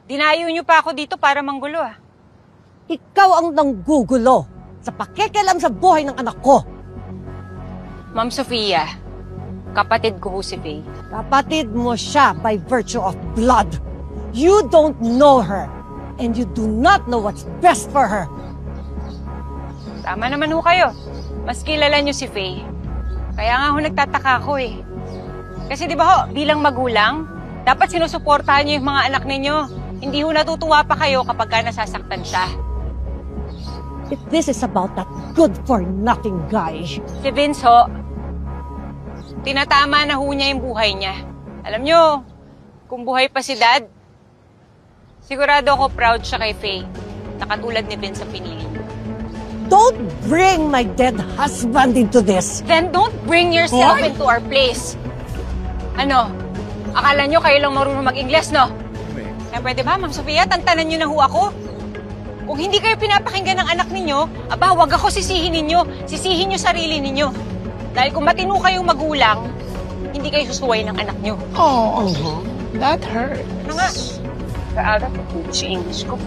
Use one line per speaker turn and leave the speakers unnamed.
Dinayo niyo pa ako dito para manggulo ah.
Ikaw ang nanggugulo sa pakikialam sa buhay ng anak ko.
Ma'am Sofia, kapatid ko si Faye.
Kapatid mo siya by virtue of blood. You don't know her, and you do not know what's best for her.
Tama naman ho kayo. Mas kilala niyo si Faye. Kaya nga ho nagtataka ako eh. Kasi di ba ho, bilang magulang, dapat sinusuportahan niyo yung mga anak ninyo. Hindi ho natutuwa pa kayo kapag ka nasasaktan siya.
If this is about that good-for-nothing guy.
Si Vince ho, tinatama na ho niya yung buhay niya. Alam niyo, kung buhay pa si Dad, sigurado ako proud siya kay Faye. Nakatulad ni Vince sa pinili niyo.
Don't bring my dead husband into this.
Then don't bring yourself into our place. Ano? Akala niyo kayo lang marunong mag-Ingles, no? Kaya pwede ba, Ma'am Sofia, tantanan niyo na ho ako? Kung hindi kayo pinapakinggan ng anak ninyo, aba, wag ako sisihin ninyo. Sisihin niyo sarili ninyo. Dahil kung matino kayong magulang, hindi kayo susuway ng anak niyo.
Oh, that hurts.
Ano nga? Kaaga, si English ko.